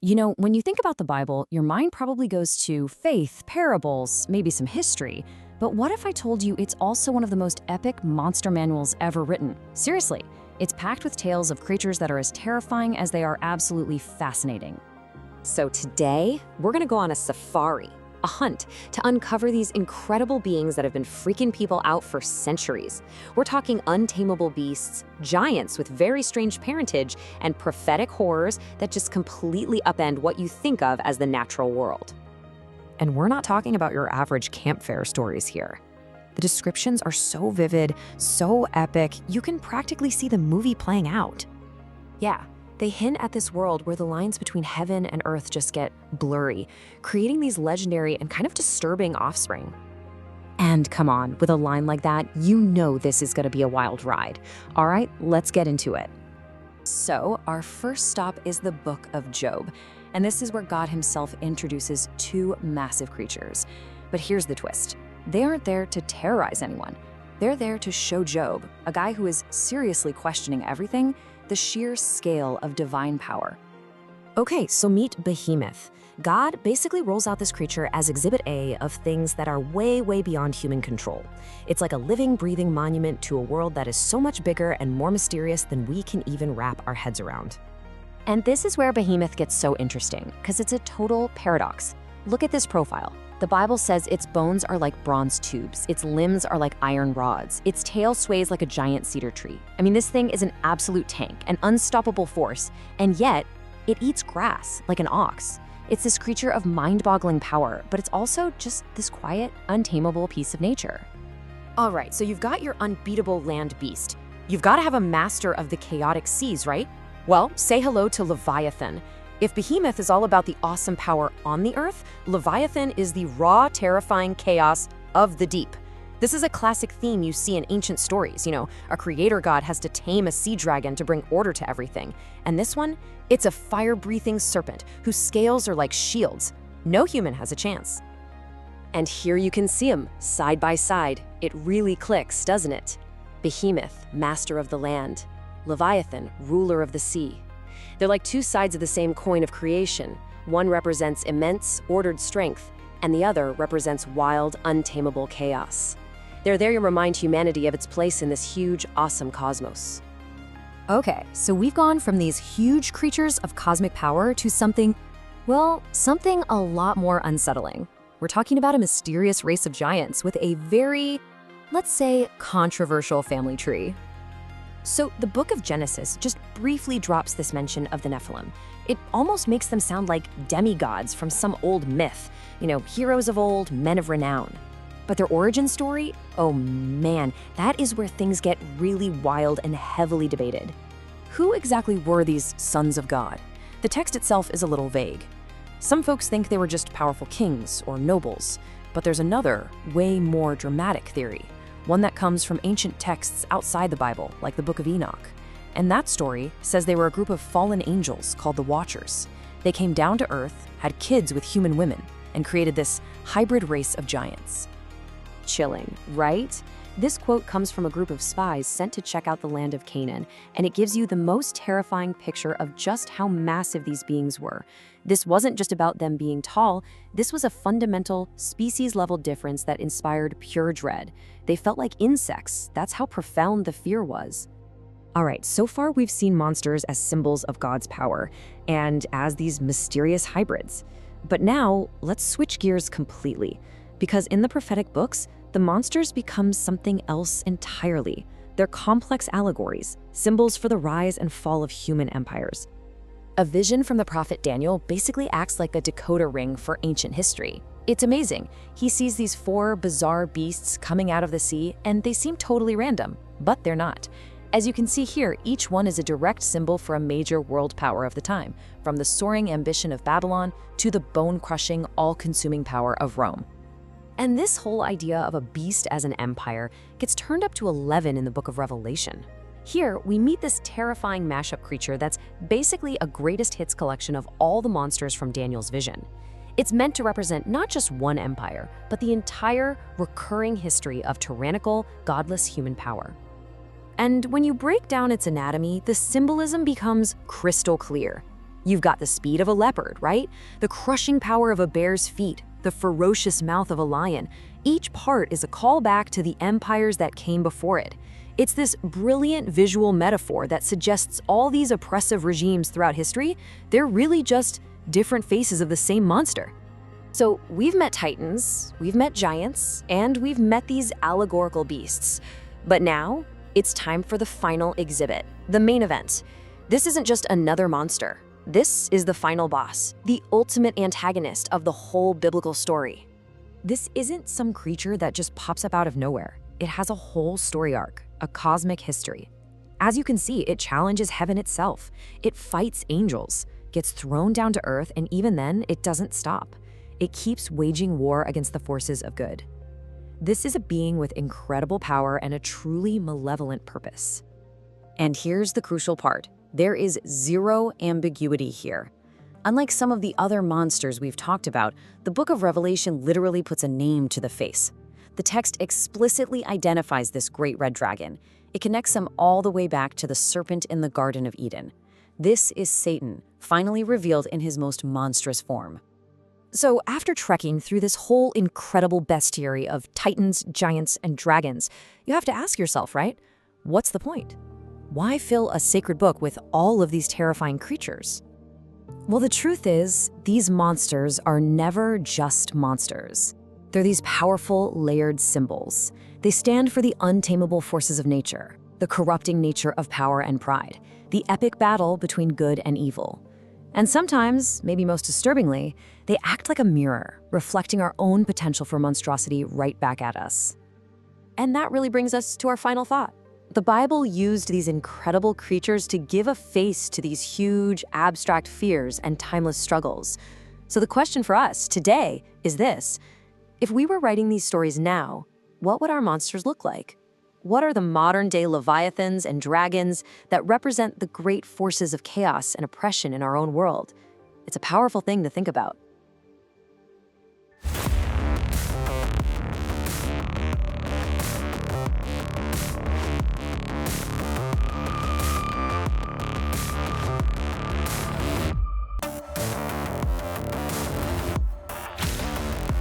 You know, when you think about the Bible, your mind probably goes to faith, parables, maybe some history. But what if I told you it's also one of the most epic monster manuals ever written? Seriously, it's packed with tales of creatures that are as terrifying as they are absolutely fascinating. So today, we're gonna go on a safari, a hunt, to uncover these incredible beings that have been freaking people out for centuries. We're talking untamable beasts, giants with very strange parentage, and prophetic horrors that just completely upend what you think of as the natural world. And we're not talking about your average campfire stories here. The descriptions are so vivid, so epic, you can practically see the movie playing out. Yeah, they hint at this world where the lines between heaven and earth just get blurry, creating these legendary and kind of disturbing offspring. And come on, with a line like that, you know this is gonna be a wild ride. All right, let's get into it. So, our first stop is the Book of Job, and this is where God himself introduces two massive creatures. But here's the twist. They aren't there to terrorize anyone. They're there to show Job, a guy who is seriously questioning everything, the sheer scale of divine power. Okay, so meet Behemoth. God basically rolls out this creature as Exhibit A of things that are way, way beyond human control. It's like a living, breathing monument to a world that is so much bigger and more mysterious than we can even wrap our heads around. And this is where Behemoth gets so interesting, because it's a total paradox. Look at this profile. The Bible says its bones are like bronze tubes, its limbs are like iron rods, its tail sways like a giant cedar tree. I mean, this thing is an absolute tank, an unstoppable force, and yet it eats grass like an ox. It's this creature of mind-boggling power, but it's also just this quiet, untamable piece of nature. All right, so you've got your unbeatable land beast. You've got to have a master of the chaotic seas, right? Well, say hello to Leviathan. If Behemoth is all about the awesome power on the earth, Leviathan is the raw, terrifying chaos of the deep. This is a classic theme you see in ancient stories. You know, a creator god has to tame a sea dragon to bring order to everything. And this one, it's a fire-breathing serpent whose scales are like shields. No human has a chance. And here you can see them, side by side. It really clicks, doesn't it? Behemoth, master of the land. Leviathan, ruler of the sea. They're like two sides of the same coin of creation. One represents immense, ordered strength, and the other represents wild, untamable chaos. They're there to remind humanity of its place in this huge, awesome cosmos. Okay, so we've gone from these huge creatures of cosmic power to something a lot more unsettling. We're talking about a mysterious race of giants with a very, let's say, controversial family tree. So the book of Genesis just briefly drops this mention of the Nephilim. It almost makes them sound like demigods from some old myth, you know, heroes of old, men of renown. But their origin story, oh man, that is where things get really wild and heavily debated. Who exactly were these sons of God? The text itself is a little vague. Some folks think they were just powerful kings or nobles, but there's another, way more dramatic theory. One that comes from ancient texts outside the Bible, like the Book of Enoch. And that story says they were a group of fallen angels called the Watchers. They came down to Earth, had kids with human women, and created this hybrid race of giants. Chilling, right? This quote comes from a group of spies sent to check out the land of Canaan, and it gives you the most terrifying picture of just how massive these beings were. This wasn't just about them being tall, this was a fundamental, species-level difference that inspired pure dread. They felt like insects. That's how profound the fear was. All right, so far we've seen monsters as symbols of God's power, and as these mysterious hybrids. But now, let's switch gears completely, because in the prophetic books, the monsters become something else entirely. They're complex allegories, symbols for the rise and fall of human empires. A vision from the prophet Daniel basically acts like a decoder ring for ancient history. It's amazing. He sees these four bizarre beasts coming out of the sea, and they seem totally random, but they're not. As you can see here, each one is a direct symbol for a major world power of the time, from the soaring ambition of Babylon to the bone-crushing, all-consuming power of Rome. And this whole idea of a beast as an empire gets turned up to 11 in the book of Revelation. Here, we meet this terrifying mashup creature that's basically a greatest hits collection of all the monsters from Daniel's vision. It's meant to represent not just one empire, but the entire recurring history of tyrannical, godless human power. And when you break down its anatomy, the symbolism becomes crystal clear. You've got the speed of a leopard, right? The crushing power of a bear's feet, the ferocious mouth of a lion. Each part is a callback to the empires that came before it. It's this brilliant visual metaphor that suggests all these oppressive regimes throughout history, they're really just different faces of the same monster. So we've met titans, we've met giants, and we've met these allegorical beasts. But now, it's time for the final exhibit, the main event. This isn't just another monster. This is the final boss, the ultimate antagonist of the whole biblical story. This isn't some creature that just pops up out of nowhere. It has a whole story arc, a cosmic history. As you can see, it challenges heaven itself. It fights angels, gets thrown down to earth, and even then, it doesn't stop. It keeps waging war against the forces of good. This is a being with incredible power and a truly malevolent purpose. And here's the crucial part. There is zero ambiguity here. Unlike some of the other monsters we've talked about, the book of Revelation literally puts a name to the face. The text explicitly identifies this great red dragon. It connects him all the way back to the serpent in the Garden of Eden. This is Satan, finally revealed in his most monstrous form. So after trekking through this whole incredible bestiary of titans, giants, and dragons, you have to ask yourself, right? What's the point? Why fill a sacred book with all of these terrifying creatures? Well, the truth is, these monsters are never just monsters. They're these powerful, layered symbols. They stand for the untamable forces of nature, the corrupting nature of power and pride, the epic battle between good and evil. And sometimes, maybe most disturbingly, they act like a mirror, reflecting our own potential for monstrosity right back at us. And that really brings us to our final thought. The Bible used these incredible creatures to give a face to these huge, abstract fears and timeless struggles. So the question for us today is this: if we were writing these stories now, what would our monsters look like? What are the modern-day Leviathans and dragons that represent the great forces of chaos and oppression in our own world? It's a powerful thing to think about.